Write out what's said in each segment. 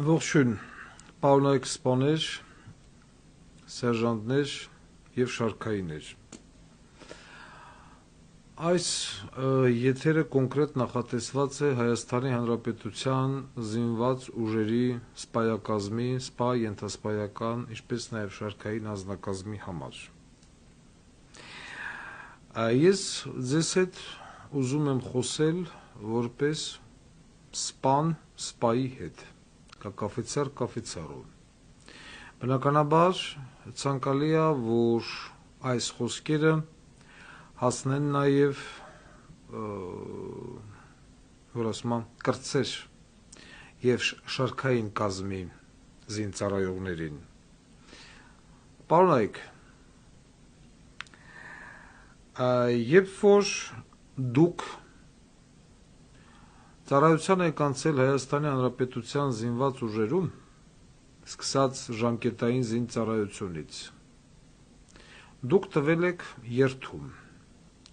Ողջույն, պարոնայք սպաներ, սերժանտներ և շարքայիններ։ Այս եթերը կոնկրետ նախատեսված է Հայաստանի Հանրապետության զինված ուժերի սպայակազմի, սպա ենթասպայական, ինչպես նաև շարքային անձնակազմի համար։ Ես ձեզ հետ ուզում եմ խոսել որպես սպան սպայի հետ, կաֆեցյար կաֆեցյարով։ Բնականաբար ցանկալի է, որ այս խոսքերը հասնեն նաև որ ասում եմ կրտսեր և շարքային կազմի զինծառայողներին։ Պարոնայք, երբ որ դուք ծառայության եք անցել Հայաստանի Հանրապետության զինված ուժերում, սկսած ժամկետային զինծառայությունից, դուք տվել եք երթում,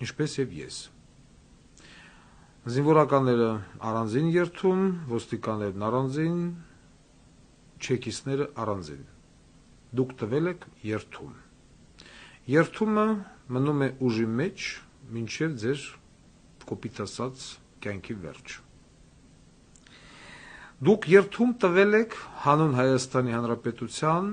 ինչպես և ես։ Զինվորականները առանձին երթում, ոստիկաններն առանձին, չեկիստները առանձին։ Դուք տվել եք երթում։ Երթումը մնում է ուժի մեջ մինչև ձեր կոպիտ ասած կյանքի վերջ։ Դուք երթում տվել եք հանուն Հայաստանի Հանրապետության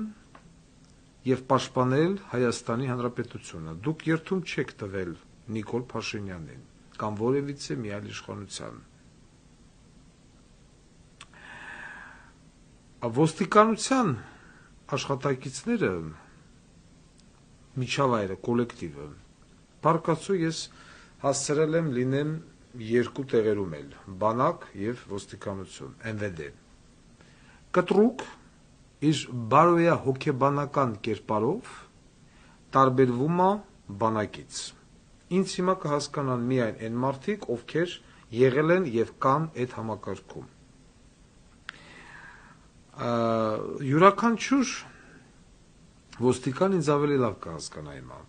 և պաշտպանել Հայաստանի Հանրապետությունը։ Դուք երթում չեք տվել Նիկոլ Փաշինյանին կամ որևիցե մի այլ իշխանության։ Ոստիկանության աշխատակիցները, միջավայրը, կոլեկտիվը, բարկացու ես հասցրել եմ լինեմ երկու տեղերում էլ, բանակ և ոստիկանություն, MVD։ Կտրուկ իր բարոյահոգեբանական կերպարով տարբերվում է բանակից։ Ինձ հիմա կհասկանան միայն այն մարդիկ, ովքեր եղել են և կան այդ համակարգում։ Յուրաքանչյուր ոստիկան ինձ ավելի լավ կհասկանա հիմա։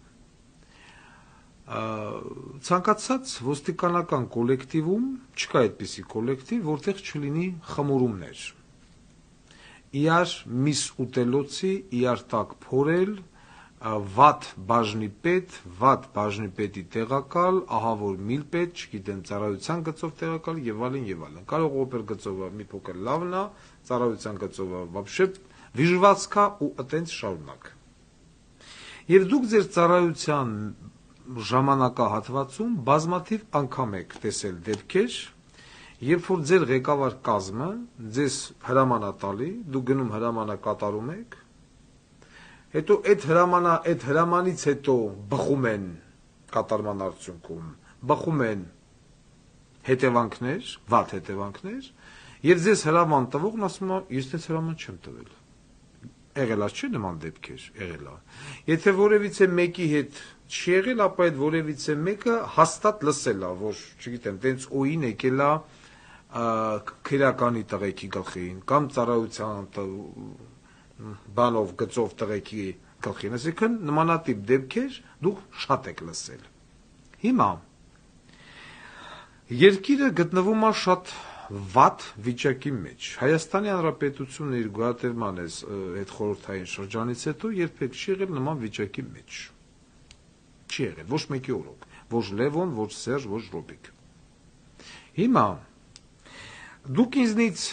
Ցանկացած ոստիկանական կոլեկտիվում չկա այդպիսի կոլեկտիվ, որտեղ չլինի խմորումներ։ Իրար միս ուտելոցի, իրար տակ փորել, վատ բաժնի պետ, վատ բաժնի պետի տեղակալ, ահավոր միլպետ, չգիտեմ, ծառայության գծով տեղակալ եւ այլն եւ այլն։ Կարող օպեր գծովը մի փոքր լավն է, ծառայության գծովը вообще վիժվածքա ու այտենց շարունակ։ Եվ դուք ձեր ծառայության ժամանակահատվածում բազմաթիվ անգամ եք տեսել դեպքեր, երբ որ ձեր ղեկավար կազմը ձեզ հրաման է տալի, դուք գնում հրամանը կատարում եք, հետո այդ հրամանից հետո բխում են կատարման արդյունքում, բխում են հետևանքներ, վատ հետևանքներ, եւ ձեզ հրաման տվողն ասում է, ես դες հրաման չեմ տվել։ Եղել է չէ նման դեպքեր, եղել է։ Եթե որևիցե մեկի հետ չի եղել, ապա այդ որևիցե մեկը հաստատ լսել է, որ, չգիտեմ, տենց օին եկել է քրեականի տղեկի գլխին կամ ծառայության բանով գծով տղեկի գլխին, այսինքն նմանատիպ դեպքեր դուք շատ եք լսել։ Հիմա երկիրը գտնվում է շատ վատ վիճակի մեջ։ Հայաստանի Հանրապետությունը իր գոյատևման այդ խորհրդային շրջանից հետո երբեք չի եղել նման վիճակի մեջ։ Չի եղել ոչ մեկի օրոք, ոչ Լևոն, ոչ Սերժ, ոչ Ռոբիկ։ Հիմա դուք ինձնից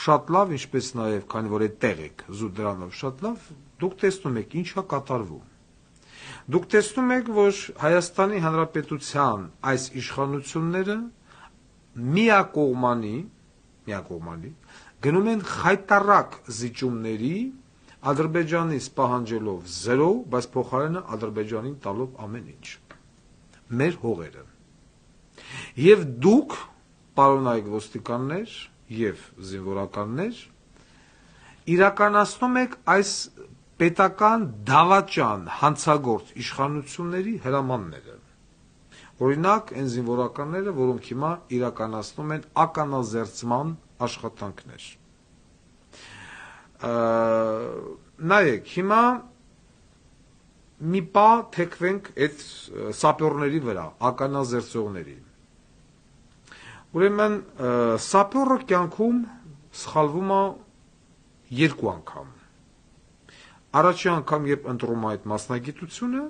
շատ լավ, ինչպես նաև քանի որ այդտեղ եք զուտ դրանով շատ լավ, դուք տեսնում եք ինչ է կատարվում։ Դուք տեսնում եք, որ Հայաստանի Հանրապետության այս իշխանությունները միակողմանի գնում են խայտառակ զիջումների, Ադրբեջանից պահանջելով 0, բայց փոխարենը Ադրբեջանին տալով ամեն ինչ։ Մեր հողերը։ Եվ դուք, պարոնայք ոստիկաններ և զինվորականներ, իրականացնում եք այս պետական դավաճան հանցագործ իշխանությունների հրամանները։ Օրինակ, այն զինվորականները, որոնք հիմա իրականացնում են ականազերծման աշխատանքներ։ Նայեք, հիմա մի պա թեքվենք այդ սապյորների վրա, ականազերծողների։ Ուրեմն, սապյորը կյանքում սխալվում է երկու անգամ։ Առաջի անգամ, երբ ընտրում է այդ մասնագիտությունը,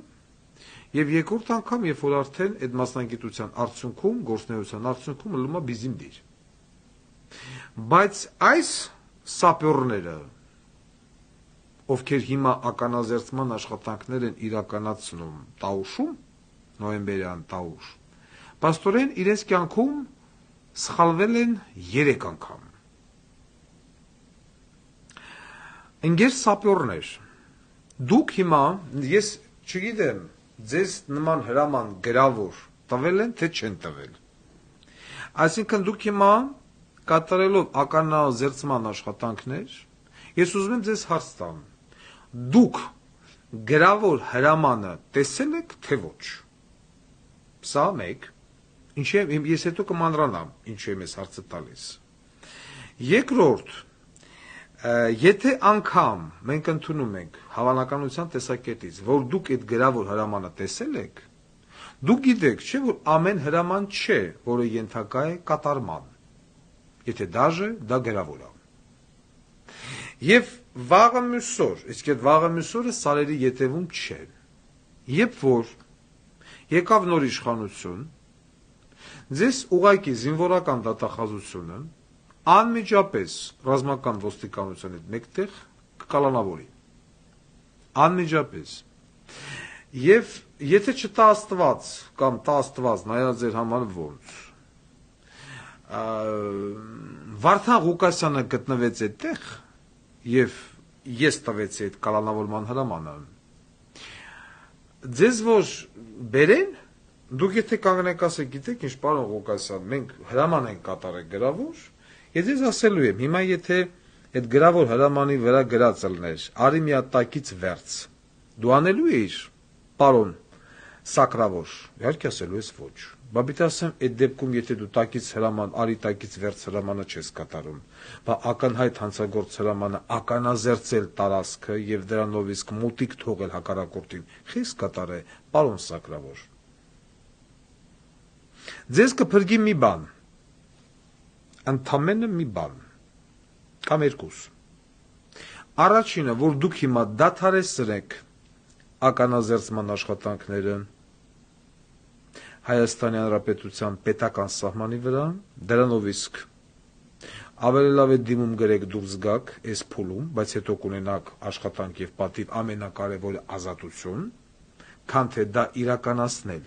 եւ երկրորդ անգամ, երբ որ արդեն այդ մասնագիտության արդյունքում, գործունեության արդյունքում ելնում է բիզիմդիր։ Բայց այս սապյորները, ովքեր հիմա ականազերծման աշխատանքներ են իրականացնում Տաուշում, նոյեմբերյան Տաուշ, պաստորեն իրենց կյանքում սխալվել են 3 անգամ։ Ընկեր սապյորներ, դուք հիմա, ես չգիտեմ, ձեզ նման հրաման գրավոր տվել են, թե չեն տվել։ Այսինքն դուք հիմա կատարելով ականազերծման աշխատանքներ, ես ուզում եմ ձեզ հարց տամ, դուք գրավոր հրամանը տեսել եք, թե ոչ։ Սա մեկ, ես հետո կմանրանամ, ինչու եմ ես հարցը տալիս։ Երկրորդ, եթե անգամ մենք ընդունում ենք հավանականության տեսակետից, որ դուք այդ գրավոր հրամանը տեսել եք, դուք գիտեք, չէ, որ ամեն հրաման չէ, որը ենթակա է կատարման, եթե դաժե դա գրավոր է։ Եվ վաղը մյուսօր, իսկ այդ վաղը մյուսօրը սարերի ետևում չէ, երբ որ եկավ նոր իշխանություն, ձեզ ուղղակի զինվորական դատախազությունը անմիջապես ռազմական ոստիկանության հետ մեկտեղ կկալանավորի։ Անմիջապես։ Եվ եթե չտա Աստված կամ տա Աստված նայած ձեր համար ոնց, Վարդան Ղուկասյանը գտնվեց այդտեղ եւ ես տվեցի այդ կալանավորման հրամանը, ձեզ որ բերեն, դուք եթե կանգնեք ասեք, գիտեք ինչ, պարոն Ղուկասյան, մենք հրաման ենք կատարել գրավոր, ես ձեզ ասելու եմ, հիմա եթե այդ գրավոր հրամանի վրա գրած ելներ, արի մի հատ տակից վերց, դու անելու էիր, պարոն Սակրավոր, իհարկե ասելու ես ոչ, բա պիտի ասեմ, այդ դեպքում եթե դու տակից հրաման, արի տակից վերց հրամանը չես կատարում, բա ականհայտ հանցագործ հրամանը ականազերծել տարածքը եւ դրանով իսկ մոտիկ թողել հակառակորդին, խես կատարե, պարոն Սակրավոր։ Ձեզ կփրկի մի բան, ընդամենը մի բան, կամ երկուս։ Առաջինը, որ դուք հիմա դադարեցրեք ականազերծման աշխատանքները Հայաստանի Հանրապետության պետական սահմանի վրա, դրանով իսկ ավելի լավ է դիմում գրեք դուրս գաք այս փուլում, բայց հետո կունենաք աշխատանք եւ պատիվ ամենակարևորը ազատություն, քան թե դա իրականացնել,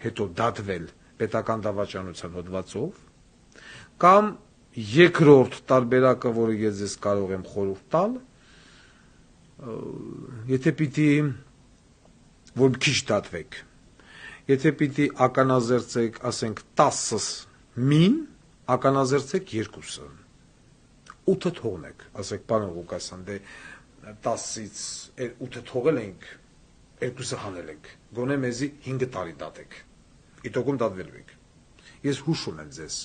հետո դատվել պետական դավաճանության հոդվածով, կամ երկրորդ տարբերակը, որը ես ձեզ կարող եմ խորհուրդ տալ, եթե պիտի որ քիչ դատվեք, եթե պիտի ականազերծեք, ասենք 10 մին, ականազերծեք 2-ը, 8-ը թողնեք, ասեք պարոն Ղուկասյան, դե 10-ից 8-ը թողել ենք, 2-ը հանել ենք, գոնե մեզի 5 տարի դատեք, իտոքում դատվելու եք, ես հուշ ունեմ ձեզ,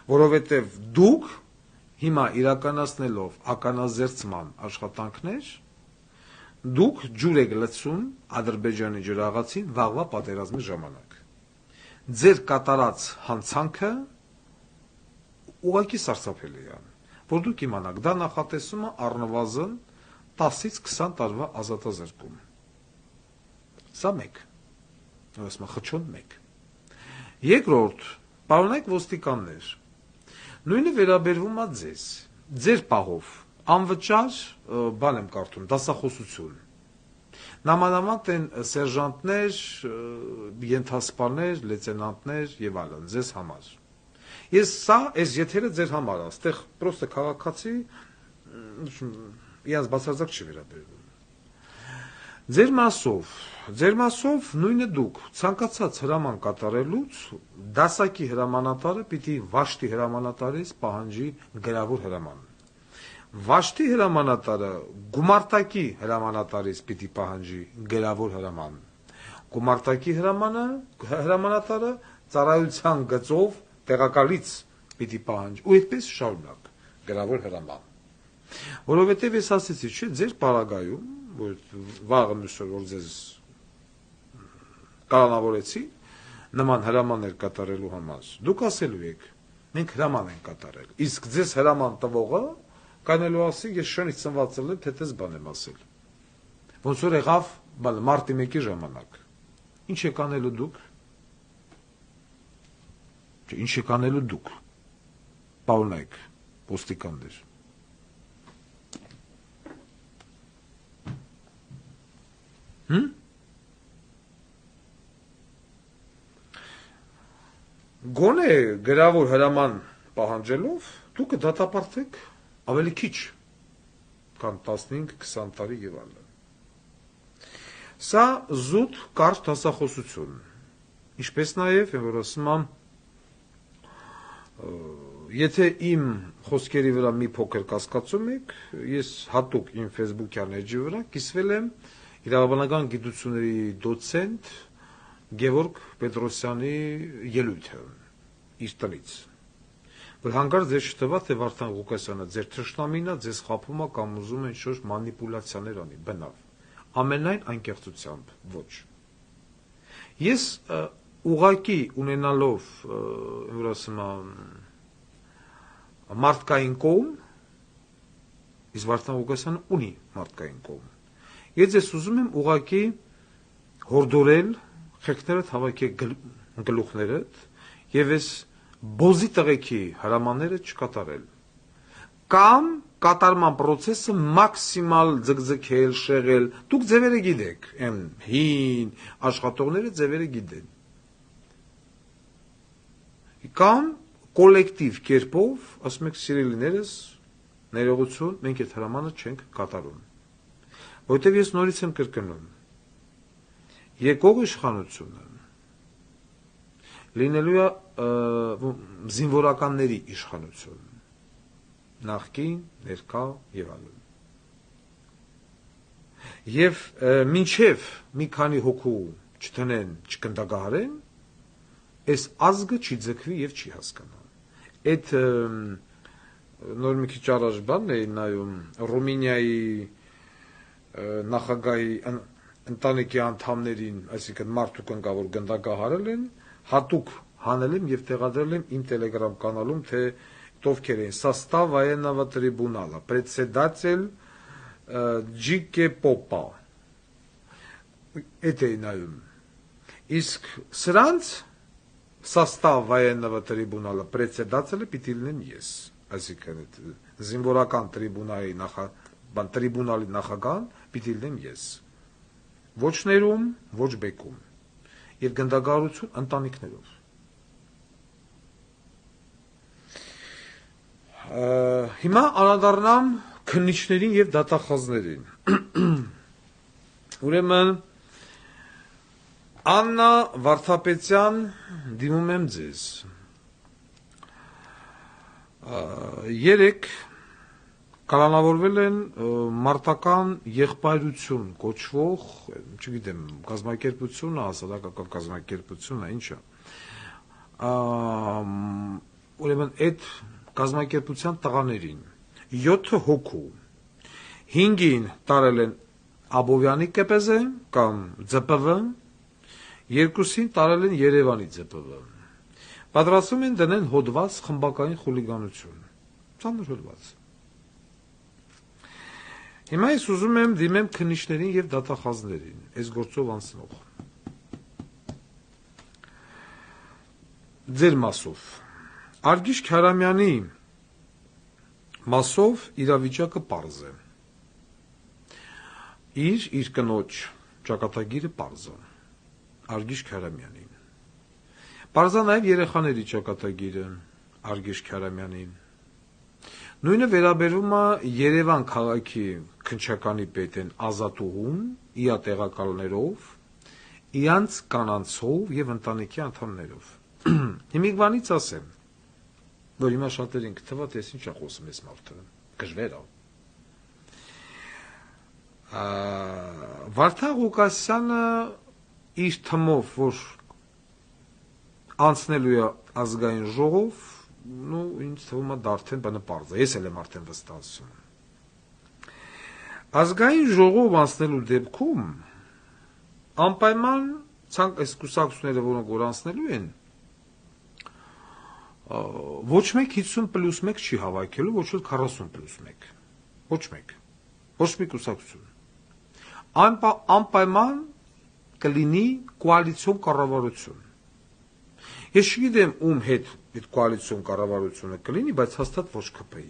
որովհետև դուք հիմա իրականացնելով ականազերծման աշխատանքներ, դուք ջուր եք լցում Ադրբեջանի ջրաղացին վաղվա պատերազմի ժամանակ։ Ձեր կատարած հանցանքը ուղղակի սարսափելի է, որ դուք իմանաք, դա նախատեսում է առնվազն 10-ից 20 տարվա ազատազրկում։ Սա մեկ, ասում խչոն մեկ։ Երկրորդ, պարոնայք ոստիկաններ, նույնը վերաբերվում է ձեզ, ձեր պահով, անվճար բան եմ կարդում, դասախոսություն։ Նամանավանդ են սերժանտներ, ենթասպաներ, լեյտենանտներ եւ այլն, ձեզ համար։ Ես սա, այս եթերը ձեր համար է, այստեղ պրոստը քաղաքացի իրանց բացարձակ չի վերաբերվում։ Ձեր մասով նույնը դուք ցանկացած հրաման կատարելուց դասակի հրամանատարը պիտի վաշտի հրամանատարից պահանջի գրավոր հրաման։ Վաշտի հրամանատարը գումարտակի հրամանատարից պիտի պահանջի գրավոր հրաման։ Գումարտակի հրամանատարը ծառայության գծով տեղակալից պիտի պահանջի ու այդպես շարունակ գրավոր հրաման։ Որովհետև ես ասեցի, չէ, ձեր պարագայում, որ վաղը մյուսօր որ ձեզ կանոնավորեցի նման հրամաններ կատարելու համար, դուք ասելու եք, մենք հրաման ենք կատարել։ Իսկ ձեզ հրաման տվողը կանելու ասի, ես շնից ծնված եմ, թե դες բան եմ ասել։ Ոնց որ եղավ մարտի 1-ի ժամանակ։ Ինչ եք անելու դուք։ Ինչ եք անելու դուք։ Պարոնայք, ոստիկաններ։ Գոնե գրավոր հրաման պահանջելով դուք դատապարտեք ավելի քիչ քան 15-20 տարի եւ այլն։ Սա զուտ կարճ դասախոսություն, ինչպես նաեւ որ ասում եմ, եթե իմ խոսքերի վրա մի փոքր կասկածում եք, ես հատուկ իմ Facebook-յան էջի վրա կիսվել եմ իրավաբանական գիտությունների դոցենտ Գևորգ Պետրոսյանի ելույթը իր տնից, որ հանկարծ ձեզ չտվա, թե Վարդան Ղուկասյանը ձեր թշնամին է, ձեզ խաբում է կամ ուզում է ինչ-որ մանիպուլյացիաներ անի, բնավ, ամենայն անկեղծությամբ ոչ։ Ես ուղղակի ունենալով, որ ասում եմ, մարդկային կողմ, իսկ Վարդան Ղուկասյանը ունի մարդկային կողմ, ես ձեզ ուզում եմ ուղղակի հորդորել, խեղդներդ հավաքեք գլուխներդ եւ ես բոզի տղեկի հրամանները չկատարել կամ կատարման process-ը մաքսիմալ ձգձգել, շեղել, դուք ձևերը գիտեք, այն հին աշխատողները ձևերը գիտեն կամ կոլեկտիվ կերպով ասում եք սիրելիներս ներողություն, մենք այդ հրամանը չենք կատարում որովհետեւ ես նորից եմ կրկնում եկող իշխանությունը լինելու է զինվորականների իշխանություն նախկին, ներկա եւ այլն եւ մինչեւ մի քանի հոգու չտնեն, չկնդագահարեն այս ազգը չի ձգվի եւ չի հասկանա այդ նոր մի քիչ առաջ բանն է նայում Ռումինիայի նախագահի ընտանիքի անդամներին, այսինքն մարդու կնկավոր գնդակահարել են, հատուկ հանել եմ եւ տեղադրել եմ իմ Telegram կանալում, թե ովքեր են Սաստավ военного трибунала, председатель Ջիկե Պոպա։ Այդ է նայում։ Իսկ սրանց Սաստավ военного трибунала председателը պիտի լինեմ ես, այսինքն զինվորական տրիբունալի նախագահան պիտի լինեմ ես։ Ոչ ներում, ոչ բեկում եւ գնդագարություն ընտանիքներով հիմա անդառնամ քննիչներին եւ դատախազներին ուրեմն Աննա Վարդապետյան դիմում եմ ձեզ երեք կալանավորվել են մարտական եղբայրություն կոչվող, չգիտեմ, կազմակերպությունը, հասարակական կազմակերպությունը, ինչա։ Ուրեմն այդ կազմակերպության տղաներին 7 հոգու 5-ին տարել են Աբովյանի ԿՊԶ կամ ԶՊՎ, 2-ին տարել են Երևանի ԶՊՎ։ Պատրաստում են դնեն հոդված խմբակային խուլիգանություն։ Ծանր հոդված։ Հիմա ես ուզում եմ դիմեմ քննիչներին եւ դատախազներին, այս գործով անցնող։ Ձեր մասով Արգիշ Քարամյանի մասով իրավիճակը պարզ է։ Իր կնոջ ճակատագիրը պարզ է։ Արգիշ Քարամյանին։ Պարզ է նաեւ երեխաների ճակատագիրը Արգիշ Քարամյանին։ Նույնը վերաբերում է Երևան քաղաքի քնչականի պետեն Ազատուհուն, իր տեղակալներով, իրանց կանանցով եւ ընտանիքի անդամներով։ Հիմիկվանից ասեմ, որ հիմա շատերին կթվա, թե ինչ է խոսում այս մարդը, գժվեր է։ Վարդան Ղուկասյանը իր թմով, որ անցնելու է ազգային ժողով, նու ինձ թվում է դարդեն բանը պարզ է, ես էլ եմ արդեն վստահում։ Ազգային ժողով անցնելու դեպքում անպայման ցանկ այս կուսակցությունները, որոնք որ անցնելու են, ոչ մեկ 50+1 չի հավաքելու, ոչ էլ 40+1, ոչ մեկ, ոչ մի կուսակցություն, անպայման կլինի կոալիցիոն կառավարություն, ես չգիտեմ ում հետ այդ կոալիցիոն կառավարությունը կլինի, բայց հաստատ ոչ ԿՊ-ի,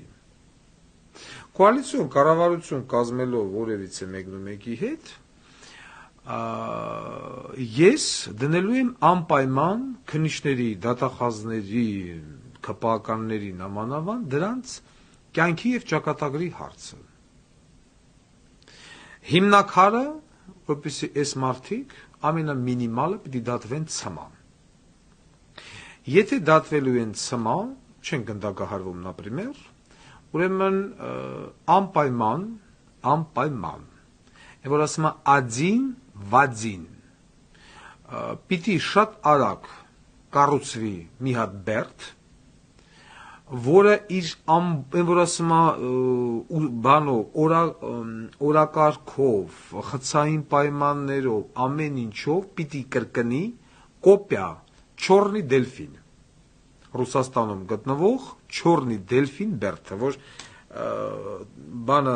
կոալիցիոն կառավարություն կազմելով որևիցե մեկի հետ, ես դնելու եմ անպայման քննիչների, դատախազների, ԿՊԱ-ականների նամանավան դրանց կյանքի եւ ճակատագրի հարցը։ Հիմնակարը, որպեսզի այս մարդիկ ամենամինիմալը պիտի դատվեն ցմա։ Եթե դատվելու են ցմա, չեն գնդակահարվում, например, ուրեմն անպայման, որ ասում է ադին վադին, պիտի շատ արագ կառուցվի մի հատ բերդ, որը իր որ ասում է օրակարգով, խցային պայմաններով, ամեն ինչով պիտի կրկնի կոպիա Չորնի Դելֆին, Ռուսաստանում գտնվող Չորնի Դելֆին բերդը, որ բանը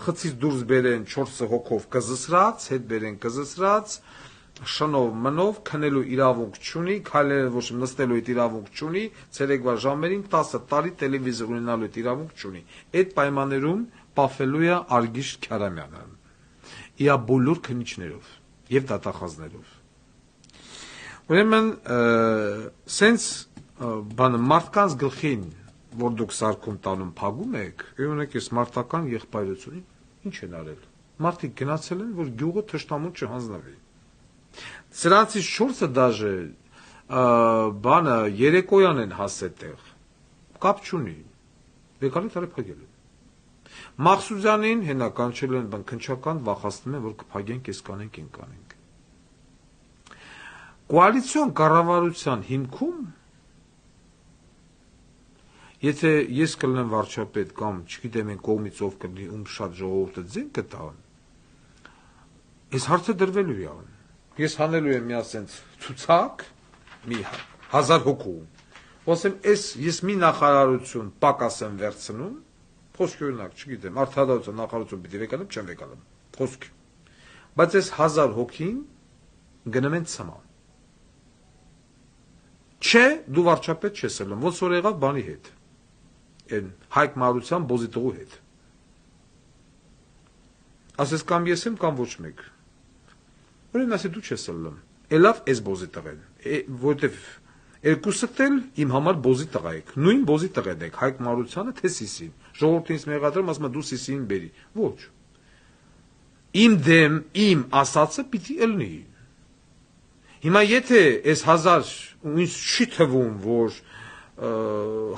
խցից դուրս բերեն 4 հոգով կզսրած, հետ բերեն կզսրած, շնով մնով քնելու իրավունք չունի, քայլել ոչ նստելու այդ իրավունք չունի, ցերեկվա ժամերին 10 տարի տելևիզոր ունենալու այդ իրավունք չունի։ Այդ պայմաններում պահվելու է Արգիշ Քյարամյանը։ Իա բոլոր քննիչներով եւ դատախազներով։ Ուրեմն սենց բանը մարդկանց գլխին, որ դուք սարքում տանում փագում եք, ունեք այս մարտական եղբայրությունին, ինչ են արել։ Մարդիկ գնացել են, որ գյուղը թշնամուն չհանձնվի։ Սրանցից 4-ը դաժե բանը երեկոյան են հասել տեղ, կապ չունի, եկալի տարի փագել են։ Մաղսուզյանին հենա կանչել են քնչական, վախացնում են, որ կփագենք, այս կանենք, այն կանենք։ Կոալիցիոն կառավարության հիմքում, եթե ես կլինեմ վարչապետ կամ չգիտեմ են կողմից ով կլինի, ում շատ ժողովուրդը ձեն կտա, այս հարցը դրվելու է։ Ես հանելու եմ մի ասենց ցուցակ, մի 1000 հոգու, ասեմ, ես մի նախարարություն պակաս եմ վերցնում, խոսքի օրինակ, չգիտեմ, արդարադատության նախարարություն պիտի վեկանեմ, չեմ վեկանում, խոսքի, բայց այս 1000 հոգին գնում են ցմա։ Չէ, դու վարչապետ չես ելնում, ոնց որ եղավ բանի հետ, այն Հայկ Մարության բոզիտողու հետ։ Ասես կամ ես եմ, կամ ոչ մեկ։ Ուրեմն ասի դու չես ելնում, έλավ այս բոզիտղեն, որտեվ երկուսդ էլ իմ համար բոզի տղա եք, նույն բոզի տղեն եք, Հայկ Մարությանը թե Սիսին, ժողովրդին մեղադրում, ասում է դու Սիսին բերի, ոչ։ Իմ դեմ, իմ ասածը պիտի ելնի։ Հիմա եթե այս 1000 ինձ չի թվում, որ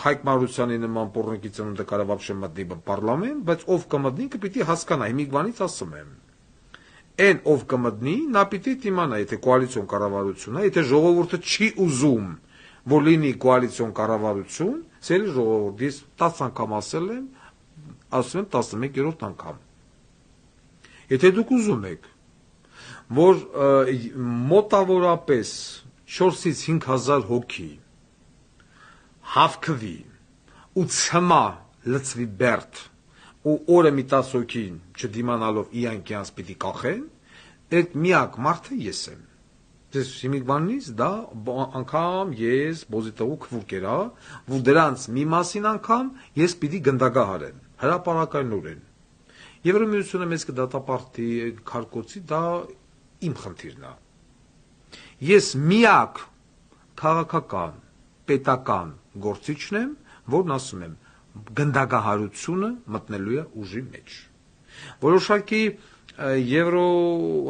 Հայկ Մարությանի նման պոռնիկի ծնունդը կարա вообще մտնի պարլամենտ, բայց ով կմտնի, կպիտի հասկանա, հիմիկվանից ասում եմ։ Այն ով կմտնի, նա պիտի իմանա, եթե կոալիցիոն կառավարություն է, եթե ժողովուրդը չի ուզում, որ լինի կոալիցիոն կառավարություն, ցելի ժողովուրդ, ես 10 անգամ ասել եմ, ասում եմ 11-րդ անգամ։ Եթե դուք ուզում եք, որ մոտավորապես 4-ից 5000 հոգի հավքվի ու ցմա լծվի բերդ ու օրը մի 10 հոգին չդիմանալով իրանքյանց պիտի կախեն, այդ միակ մարդը ես եմ։ Դες հիմիկվանից դա անգամ ես բոզիտողու քվուկերա, որ դրանց մի մասին անգամ ես պիտի գնդակահարեմ, հրապարակայնորեն։ Եվրոմիությունը մեծ կդատապարտի, քարկոցի, դա իմ խնդիրն է։ Ես միակ քաղաքական, պետական գործիչն եմ, որն ասում եմ, գնդակահարությունը մտնելու է ուժի մեջ։ Որոշակի եվրո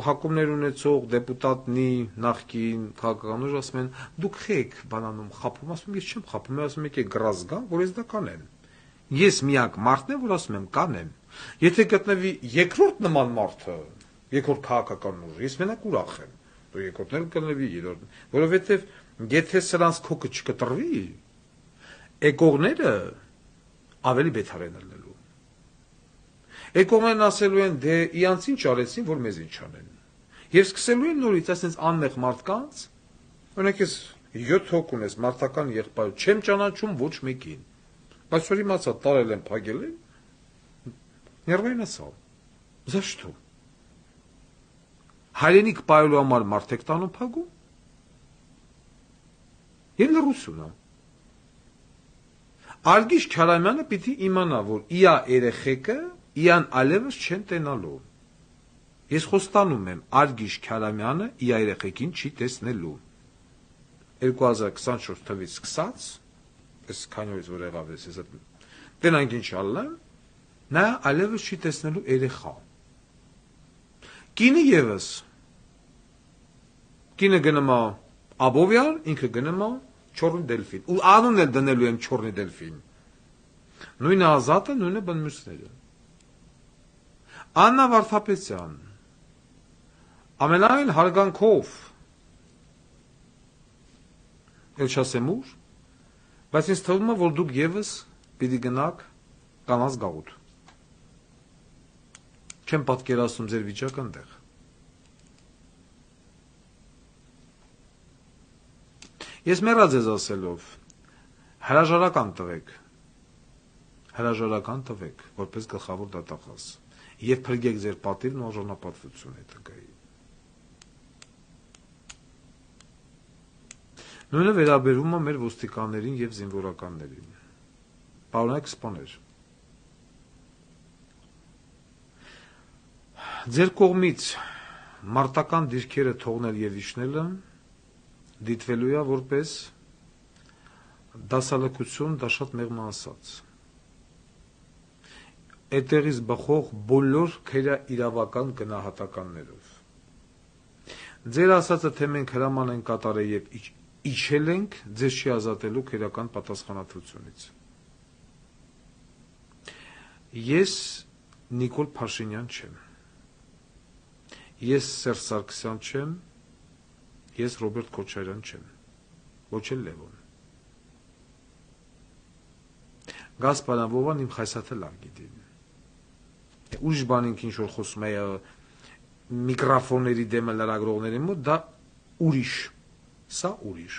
հակումներ ունեցող դեպուտատնի նախկին քաղաքականներ ասում են, դուք եք բանանում խափում, ասում եմ, ես չեմ խափում, ասում եք գրազ գա, որ ես դա կանեմ։ Ես միակ մարդն եմ, որ ասում եմ, կանեմ։ Եթե գտնվի երկրորդ նման մարդը, երկրորդ քաղաքական ուժ, ես մենակ ուրախ եմ։ Դու երկրորդն էլ կլինի, երրորդն, որովհետև եթե սրանց քոքը չկտրվի, եկողները ավելի բեթար են ելնելու։ Եկողներն ասելու են, դե իրանց ինչ արեցին, որ մեզ ինչ անեն։ Եվ սկսելու են նորից այսպես անմեղ մարդկանց, օրինակ ես 7 հոգուն ես մարտական եղբայր, չեմ ճանաչում ոչ մեկին։ Բայց որ իմացա տարել են, փակել են, ներվային ասալ, за что։ Հայրենիք պայելու համար մարդ եք տանում փակում։ Եվ լռություն է։ Արգիշ Քարամյանը պիտի իմանա, որ իա երեխեքը իան ալևս չեն տենալու։ Ես խոստանում եմ, Արգիշ Քարամյանը իա երեխեքին չի տեսնելու։ 2024 թվից սկսած, այս քանի օրից որ եղավ ես տենանք ինչ ալնեմ, նա ալևս չի տեսնելու երեխա։ Կինը եւս, կինը գնում է Աբովյան, ինքը գնում է Չորնի դելֆին, ու անունն էլ դնելու եմ Չորնի դելֆին։ Նույնը Ազատը, նույնը բնմյուսները։ Աննա Վարդապետյան, ամենայն հարգանքով, էլ չասեմ ուր, բայց ինձ թվում է, որ դուք եւս պիտի գնաք կանանց գաղութ։ Չեմ պատկերացնում ձեր վիճակը այնտեղ։ Ես մեռած ես ասելով, հրաժարական տվեք, որպես գլխավոր դատախազ, եւ փրկեք ձեր պատիվն ու արժանապատվությունը հետագայի։ Նույնը վերաբերում է մեր ոստիկաններին եւ զինվորականներին։ Պարոնայք սպաներ։ Ձեր կողմից մարտական դիրքերը թողնել եւ իջնելը դիտվելու է որպես դասալքություն, դա շատ մեղմ ասած։ Այդտեղից բխող բոլոր քերա իրավական գնահատականներով։ Ձեր ասածը, թե մենք հրաման ենք կատարել եւ իջել ենք, ձեզ չի ազատելու քերական պատասխանատվությունից։ Ես Նիկոլ Փաշինյան չեմ։ Ես Սերժ Սարգսյան չեմ։ Ես Ռոբերտ Քոչարյան չեմ, ոչ էլ Լևոն։ Գասպարյան Վովան իմ խայսաթը լավ գիտի։ Ուժ բանինք ինչ որ խոսում է միկրոֆոնների դեմը լրագրողների մոտ, դա ուրիշ, սա ուրիշ։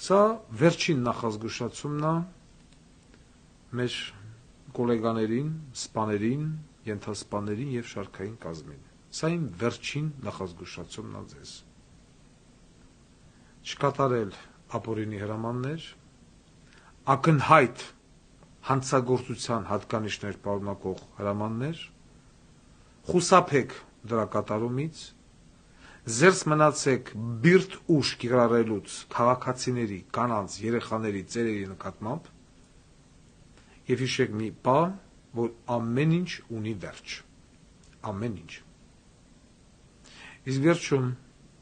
Սա վերջին նախազգուշացումն է մեր գոլեգաներին, սպաներին, ենթասպաներին եւ շարքային կազմին։ Սա իմ վերջին նախազգուշացումն է ձեզ։ Չկատարել ապօրինի հրամաններ, ակնհայտ հանցագործության հատկանիշներ պարունակող հրամաններ, խուսափեք դրա կատարումից, զերծ մնացեք բիրտ ուժ կիրառելուց քաղաքացիների, կանանց, երեխաների, ծերերի նկատմամբ եւ հիշեք մի բան, որ ամեն ինչ ունի վերջ։ Ամեն ինչ։ Իսկ վերջում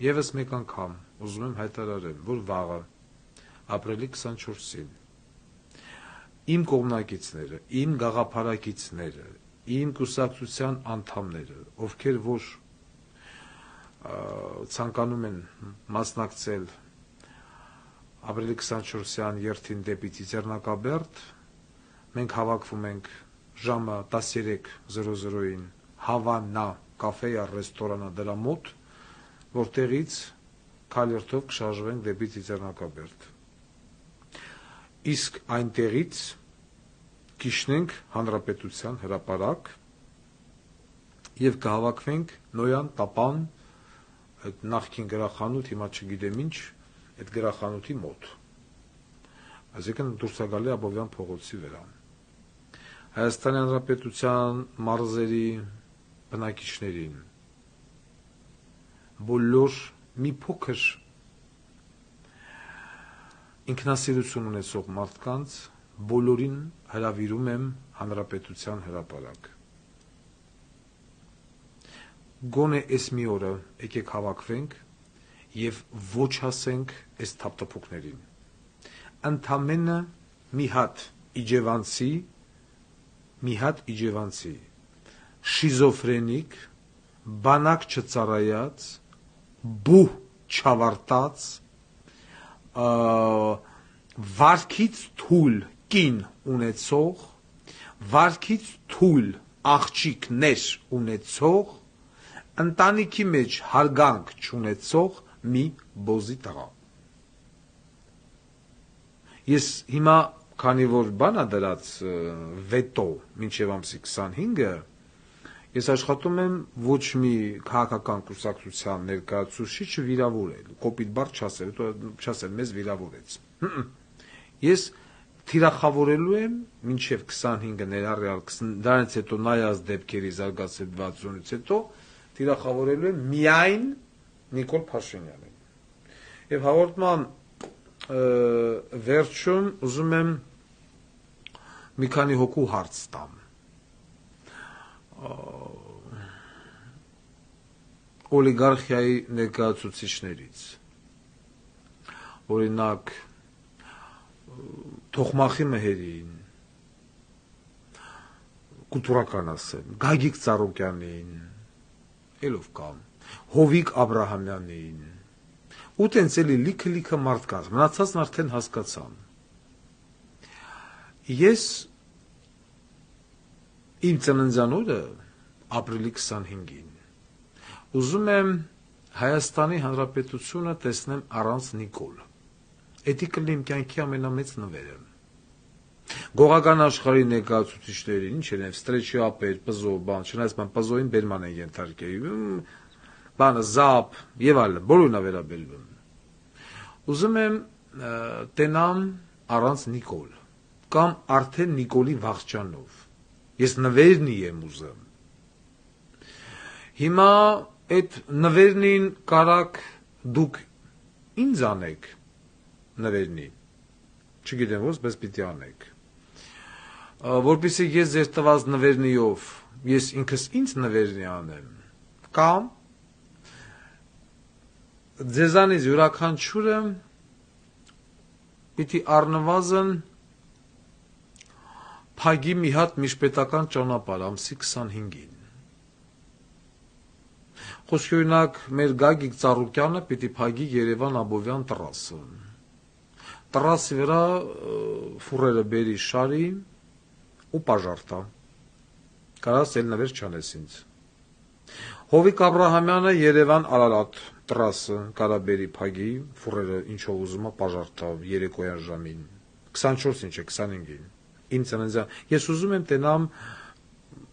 եւս մեկ անգամ ուզում եմ հայտարարել, որ վաղը ապրիլի 24-ին իմ կողմնակիցները, իմ գաղափարակիցները, իմ կուսակցության անդամները, ովքեր որ ցանկանում են մասնակցել ապրիլի 24-յան երթին դեպի Ծիծեռնակաբերդ, մենք հավաքվում ենք ժամը 13:00-ին Հավանա կաֆեյա ռեստորանա դրա մոտ, որտեղից քալերթով կշարժվենք դեպի Ծիծեռնակաբերդ։ Իսկ այնտեղից կիջնենք Հանրապետության հրապարակ եւ կհավաքվենք Նոյան Տապան, այդ նախկին գրախանութ, հիմա չգիտեմ ինչ, այդ գրախանութի մոտ։ Այսինքն դուրս է գալի Աբովյան փողոցի վրա։ Հայաստանի Հանրապետության մարզերի բնակիչներին, բոլոր մի փոքր ինքնասիրություն ունեցող մարդկանց, բոլորին հրավիրում եմ Հանրապետության հրապարակ։ Գոնե այս մի օրը եկեք հավաքվենք եւ ոչ ասենք այս թափթփուկներին։ Ընդամենը մի հատ իջևանցի, շիզոֆրենիկ, բանակ չծառայած, բուհ չավարտած, վարքից թույլ կին ունեցող, վարքից թույլ աղջիկներ ունեցող, ընտանիքի մեջ հարգանք չունեցող մի բոզի տղա։ Ես հիմա քանի որ բանա դրած վետո մինչև ամսի 25-ը ես աշխատում եմ ոչ մի քաղաքական կուսակցության ներկայացուցիչը վիրավորել, կոպիտ բառ չասել, մեզ վիրավորեց։ Ես թիրախավորելու եմ մինչև 25-ը ներառյալ դրանից հետո նայած դեպքերի զարգացվածությունից հետո թիրախավորելու եմ միայն Նիկոլ Փաշինյանին։ Եվ հաղորդման վերջում ուզում եմ մի քանի հոգու հարց տամ։ Օլիգարխիայի ներկայացուցիչներից, օրինակ Թոխմախի Մեհերին, կուլտուրական ասեմ, Գագիկ Ծառուկյանին, ելով կամ Հովիկ Աբրահամյանին, ու տենց էլի լիքը մարդկանց, մնացածն արդեն հասկացան։ Ես իմ ծննդյան օրը ապրիլի 25-ին ուզում եմ Հայաստանի Հանրապետությունը տեսնեմ առանց Նիկոլ։ Էդի կլինի իմ կյանքի ամենամեծ նվերը։ Գողական աշխարհի ներկայացուցիչներին, ինչ են, Ստրեչի ապեր, Պզո, բան, չնայած բան Պզոին բերման են ենթարկել, բանը Զապ եւ այլն, բոլորն է վերաբերվում։ Ուզում եմ տենամ առանց Նիկոլ կամ արդեն Նիկոլի վախճանով։ Ես նվերնի եմ ուզում։ Հիմա այդ նվերնին կարակ դուք ինձ անեք նվերնի։ Չգիտեմ ոնց, բայց պիտի անեք։ Որպեսզի ես ձեր տված նվերնիով ես ինքս ինձ նվերնի անեմ, կամ ձեզանից յուրաքանչյուրը պիտի առնվազն փագի մի հատ միջպետական ճանապարհ ամսի 25-ին։ Խոսքի օրինակ մեր Գագիկ Ծառուկյանը պիտի փագի Երևան Աբովյան տրասը։ Տրասի վրա ֆուրերը բերի շարի ու պաժարտա։ Կարաս էլ նվեր չանես ինձ։ Հովիկ Աբրահամյանը Երևան Արարատ տրասը կարաբերի փագի ֆուրերը ինչով ուզում է պաժարտա երեկոյան ժամին 24-ին չէ 25-ին։ Իմ ծննդյան ես ուզում եմ տենամ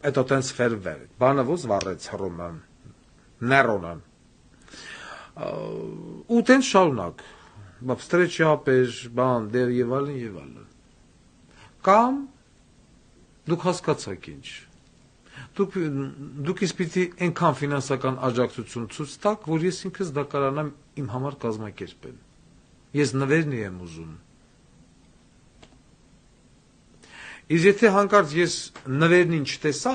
այդ այտենց ֆերվեր բանը ոնց վառեց հռոմը ներոնը ու տենց շարունակ Ստրեչի ապեր բան դեր եւ այլն կամ դուք հասկացաք ինչ դուք իսպիտի այնքան ֆինանսական աջակցություն ցույց տաք որ ես ինքս դա կարողանամ իմ համար կազմակերպել ես նվերնի եմ ուզում Իսկ եթե հանկարծ ես նվերնին չտեսա,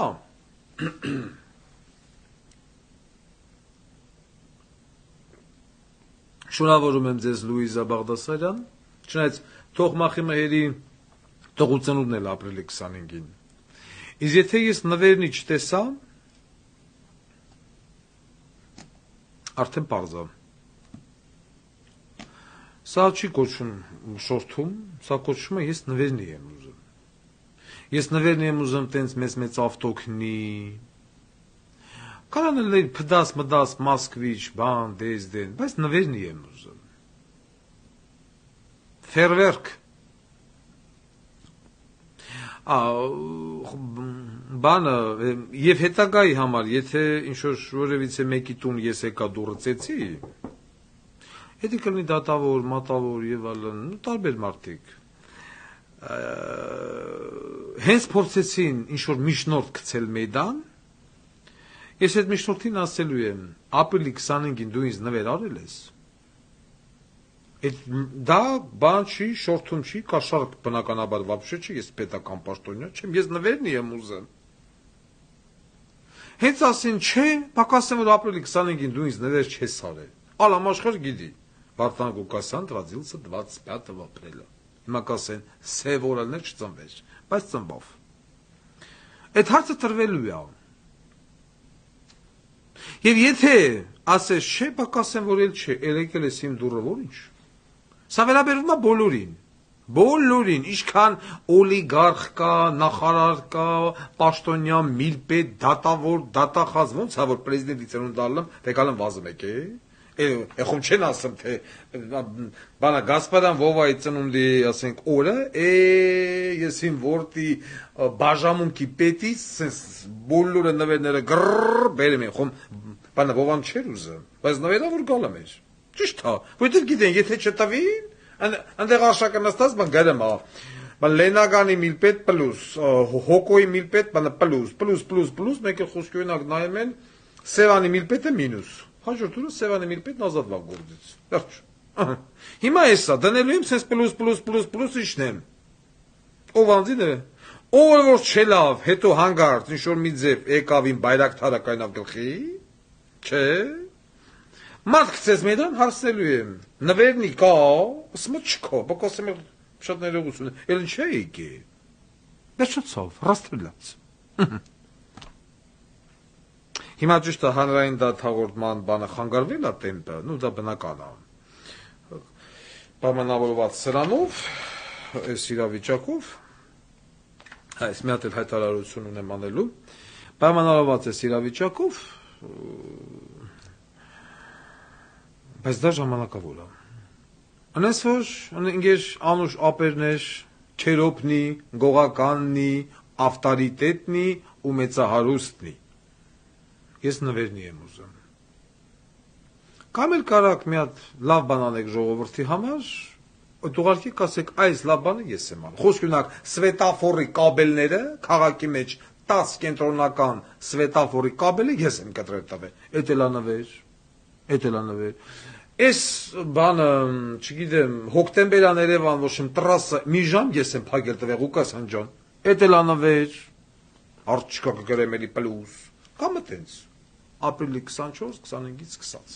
շնորհավորում եմ ձեզ Լուիզա Բաղդասարյան, չնայած Թոխմախի Մեհերի տղուցնունդն էլ ապրիլի 25-ին։ Իսկ եթե ես նվերնի չտեսա, արդեն պարզ է։ Սա չի կոչվում շորթում, սա կոչվում է ես նվերնի եմ ուզում։ Ես նվերնի եմ ուզում տենց մեծ ավտոքնի, կարանել փդաս մդաս Մոսկվիչ, բան, դեզդեն, բայց նվերնի եմ ուզում։ Ֆերվերք։ Բանը, եւ հետագայի համար, եթե ինչ-որ որևիցե մեկի տուն ես եկա դուռը ծեցի, հետի կլինի դատավոր, մատավոր եւ այլն, տարբեր մարդիկ։ Հենց փորձեցին ինչ-որ միջնորդ գցել մեդան, ես այդ միջնորդին ասելու եմ, ապրիլի 25-ին դու ինձ նվեր արել ես, դա բան չի, շորթում չի, կաշառք բնականաբար վապշե չի, ես պետական պաշտոնյա չեմ, ես նվերնի եմ ուզում։ Հենց ասին, չէ, բակասեմ, որ ապրիլի 25-ին դու ինձ նվեր չես արել, ալամաշխար գիտի, Վարդան Գուկասյան родился 25 ապրիլը։ Հիմա կասեն, սև օրալներ չծնվեր, բայց ծնվավ։ Այդ հարցը տրվելու է։ Եվ եթե ասես չէ, բակասեմ, որ էլ չէ, եկել ես իմ դուռը, որ ինչ։ Սա վերաբերվում է բոլորին, ինչքան օլիգարխ կա, նախարար կա, պաշտոնյա, միլպետ, դատավոր, դատախազ, ոնց է որ պրեզիդենտի ծնունդ ալեմ, եկալեմ վազում եք, Ეხում չեն ասում, թե բանա Գասպարյան Վովայի ծնունդի, ասենք, օրը, ես իմ որդի բաժամունքի պետից, սենց բոլորը նվերները գրրրր բերեմ եմ, խում բանա Վովան չեր ուզում, բայց նվերա որ գալը մեր, ճիշտ հա, որտեղ գիտեն, եթե չտվին, այնտեղ արշակը նստած բան գրեմ հա, բան Լենագանի միլպետ պլուս, հոկոյի միլպետ բանը պլուս, մեկ էլ խոսքի օրինակ նայում են, Սևանի միլպետը մինուս, հաջորդ օրը Սևանի միլպետն ազատվավ գործից, վերջ, հիմա էսա, դնելու եմ սենց պլուս իջնեմ, ով անձին է, ով որ չելավ, հետո հանգարդ, ինչ-որ մի ձև եկավ իմ բայրակթարը կայնավ գլխի, չէ, մարդ կծես մեդան հարսելու եմ, նվերնի կա, ասմը չկա, բակասեմ էլ շատ ներողություն է, էլ ինչ է եկե, վերջացավ, ռաստրելած, հիմա ճիշտ է հանրային դատաղորդման բանը խանգարվել է տեմպը, նու դա բնական է, պայմանավորված սրանով, այս իրավիճակով, այս մի հատ էլ հայտարարություն ունեմ անելու, պայմանավորված այս իրավիճակով, բայց դա ժամանակավոր է, անես որ ընգեր անուշ ապերներ, չերոպնի, գողականնի, ավտարիտետնի ու մեծահարուստնի, ես նվերնի եմ ուզում, կամ էլ կարակ մի հատ լավ բան անեք ժողովրդի համար, ուղղակի կասեք այս լավ բանը ես եմ անում, խոսք ունակ սվետաֆորի կաբելները, քաղաքի մեջ 10 կենտրոնական սվետաֆորի կաբելը ես եմ կտրել տվել, էդ էլա նվեր, Այս բանը, չգիտեմ, հոկտեմբերան Երևան, ոչ իմ տրասը մի ժամ ես եմ փակել տվել Ղուկասյան ջան, էդ էլ անվեր, արդ չկա կգրեմ էլի պլուս, կամ տենց, ապրիլի 24-25-ից սկսած,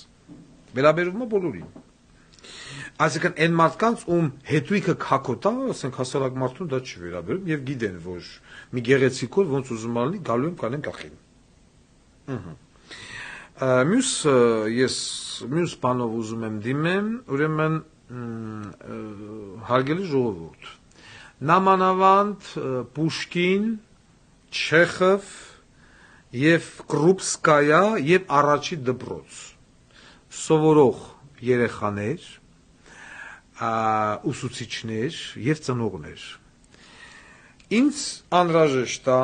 վերաբերվում է բոլորին, այսինքն այն մարդկանց, ում հետույքը քակոտ է, ասենք հասարակ մարդուն դա չի վերաբերում եւ գիտեն, որ մի գեղեցիկ օր ոնց ուզում ալնի, գալու եմ կանեմ գլխին, Մյուս բանով ուզում եմ դիմեմ, ուրեմն հարգելի ժողովուրդ, նամանավանդ Պուշկին, Չեխով և Կրուպսկայա և առաջի դպրոց, սովորող երեխաներ, ուսուցիչներ և ծնողներ, ինձ անհրաժեշտ է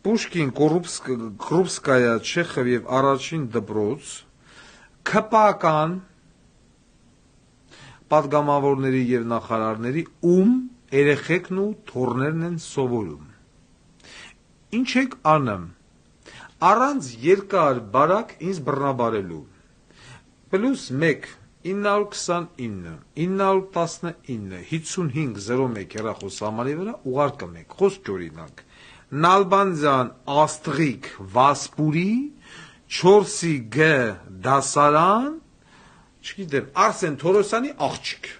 Պուշկին, Կրուպսկայա, Չեխով և առաջին դպրոց քպական պատգամավորների և նախարարների ում երեխեքն ու թոռներն են սովորում։ Ինչ եք անում, առանց երկար բարակ ինձ բռնաբարելու, պլուս 1 929 919 5501 հեռախոսահամարի վրա ուղարկում եք, խոսք օրինակ, Նալբանդյան Աստրիկ Վասպուրի 4-ի G դասարան, չգիտեմ, Արսեն Թորոսյանի աղջիկ։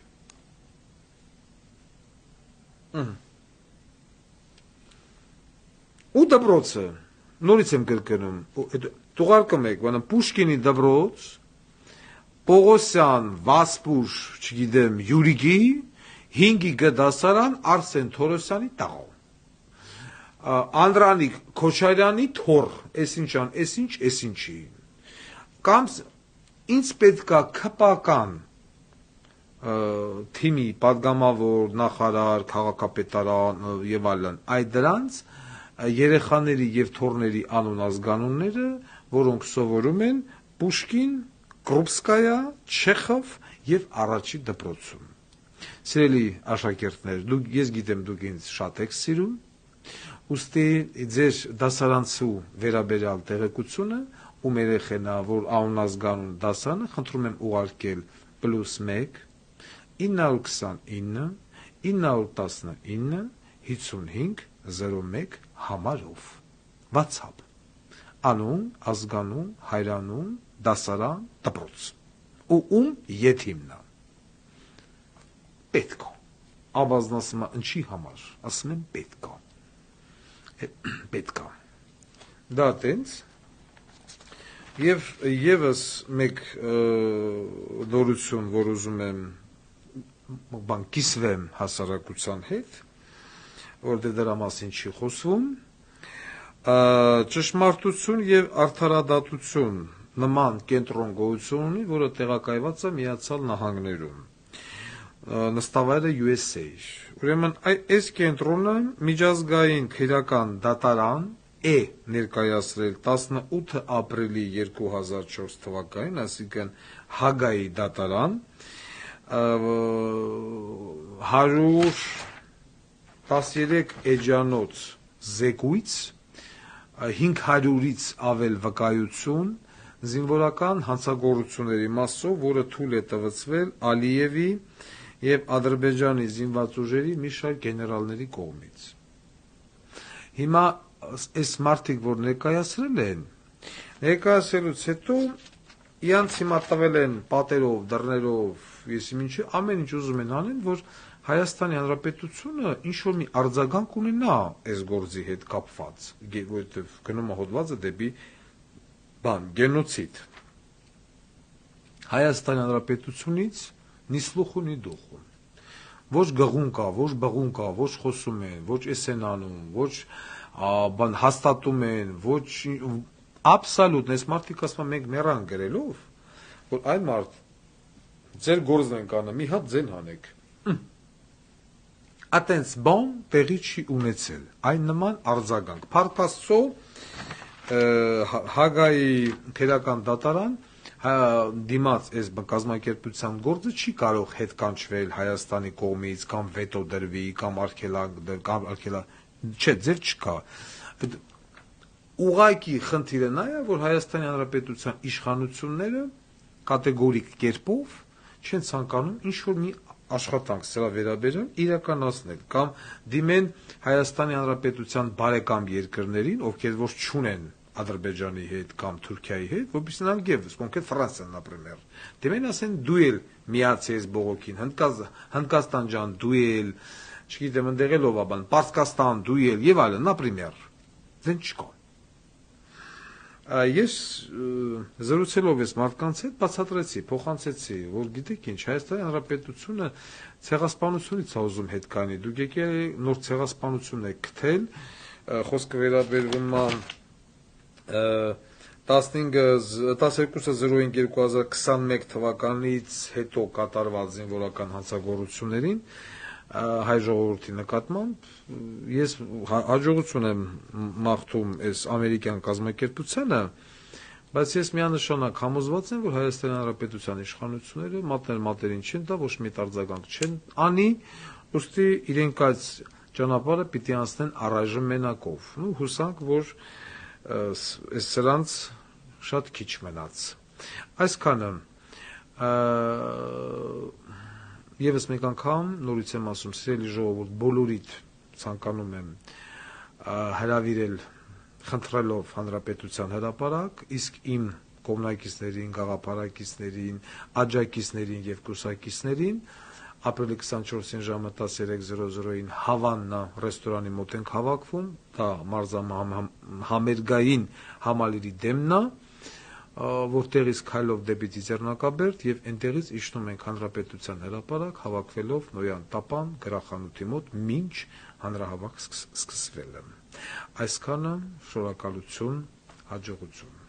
Ու դպրոցը, նորից եմ կրկնում, ուղարկում եք, Պուշկինի դպրոց, Պողոսյան Վասպուր, չգիտեմ, Յուրիգի, 5-ի G դասարան Արսեն Թորոսյանի տաղով։ Անդրանիկ Քոչարյանի թոր, էսինչ, կամ ինձ պետքա քպական թիմի պատգամավոր, նախարար, քաղաքապետարան եւ այլն, այդ դրանց երեխաների եւ թորների անուն ազգանունները, որոնք սովորում են Պուշկին, Կրուպսկայա, Չեխով եւ առաջի դպրոցում։ Սիրելի աշակերտներ, ես գիտեմ դուք ինձ շատ եք սիրում, ուստի ձեր դասարանցու վերաբերյալ տեղեկությունը ում երեխենա, որ անունազգանուն դասանը, խնդրում եմ ուղարկել +1 929 919 5501 համարով, WhatsApp, անուն, ազգանուն, հայրանուն, դասարան, դպրոց, ու ում եթիմնա, պետք է, Աբազն ասում է ինչի համար, ասում եմ պետք է, դա տենց, Եվ եւս մեկ նորություն, որ ուզում եմ կիսվեմ հասարակության հետ, որտեղ դրա մասին չի խոսվում, ճշմարտություն եւ արդարադատություն նման կենտրոն գոյություն ունի, որը տեղակայված է Միացյալ Նահանգներում։ Նստավայրը USA։ Ուրեմն այս կենտրոնը միջազգային քրեական դատարան է ներկայացրել 18 ապրիլի 2004 թվականին, այսինքն Հագայի դատարան 113 էջանոց զեկույց 500-ից ավել վկայություն զինվորական հանցագործությունների մասով, որը թույլ է տվեցվել Ալիևի եւ Ադրբեջանի զինված ուժերի մի շարք գեներալների կողմից։ Հիմա այս մարդիկ, որ ներկայացրելուց հետո իրանց հիմա տվել են պատերով, դռներով, եսիմինչի ամեն ինչ ուզում են անեն, որ Հայաստանի Հանրապետությունը ինչ-որ մի արձագանք ունենա այս գործի հետ կապված, որովհետև գնում է հոդվածը դեպի գենոցիդ։ Հայաստանի Հանրապետությունից նի սլուխու, նի դուխու։ Ոչ գղուն կա, ոչ բղուն կա, ոչ խոսում են, ոչ էս են անում, ոչ հաստատում են, ոչ աբսոլյուտ, այս մարդիկ ասում են մենք մեռան գրելով, որ այ մարդ ձեր գործն ենք անում, մի հատ ձեն հանեք։ Ատենց բան տեղի չի ունեցել, այն նման արձագանք։ Փառք Աստծո, Հագայի քրեական դատարան դիմաց այս կազմակերպության գործը չի կարող հետ կանչվել Հայաստանի կողմից կամ վետո դրվի կամ չէ, ձև չկա։ Ուղղակի խնդիրը նա է, որ Հայաստանի Հանրապետության իշխանությունները կատեգորիկ կերպով չեն ցանկանում ինչ-որ մի աշխատանք սրա վերաբերյալ իրականացնել կամ դիմեն Հայաստանի Հանրապետության բարեկամ երկրներին, ովքեր որ չունեն Ադրբեջանի հետ կամ Թուրքիայի հետ, որպեսզի նրանք եւս, կոնկրետ Ֆրանսիան, например, դեմեն ասեն դու էլ միացես բողոքին, Հնդկաստան ջան, դու էլ, չգիտեմ, ընդեղ էլ ով է բան, Պարսկաստան, դու էլ եւ այլն, например, դեն չկա։ Ես զրուցելով ես մարդկանց հետ բացատրեցի, փոխանցեցի, որ գիտեք ինչ, Հայաստանի Հանրապետությունը ցեղասպանությունից է ուզում հետ կանի, դուք եկել նոր ցեղասպանություն եք գտել, խոսքը վերաբերվում է 12.05.2021 թվականից հետո կատարված զինվորական հանցագործություններին հայ ժողովրդի նկատմամբ ես հաջողություն եմ մաղթում այս ամերիկյան կազմակերպությանը, բայց ես միանշանակ համոզված եմ, որ Հայաստանի Հանրապետության իշխանությունները մատներ-մատերին չեն տա, ոչ մի արձագանք չեն անի, ուստի իրենք այս ճանապարհը պիտի անցնեն առայժմ մենակով։ Ու հուսանք, որ սրանց շատ քիչ մնաց։ Այսքանը Եվս մեկ անգամ նորից եմ ասում, սիրելի ժողովուրդ, բոլորիդ ցանկանում եմ հրավիրել, խնդրելով հանրապետության հրապարակ, իսկ իմ կողմնակիցներին, գաղափարակիցներին, աջակիցներին եւ կուսակիցներին ապրիլի 24-ին ժամը 13:00-ին Հավաննա ռեստորանի մոտ ենք հավաքվում, դա համերգային համալիրի դեմն է, որտեղից քայլով դեպի Ծիծեռնակաբերդ եւ այնտեղից իջնում ենք հանրապետության հրապարակ, հավաքվելով Նոյան Տապան գրախանութի մոտ մինչ հանրահավաք սկսվելը։ Այսքանը, շնորհակալություն, հաջողություն։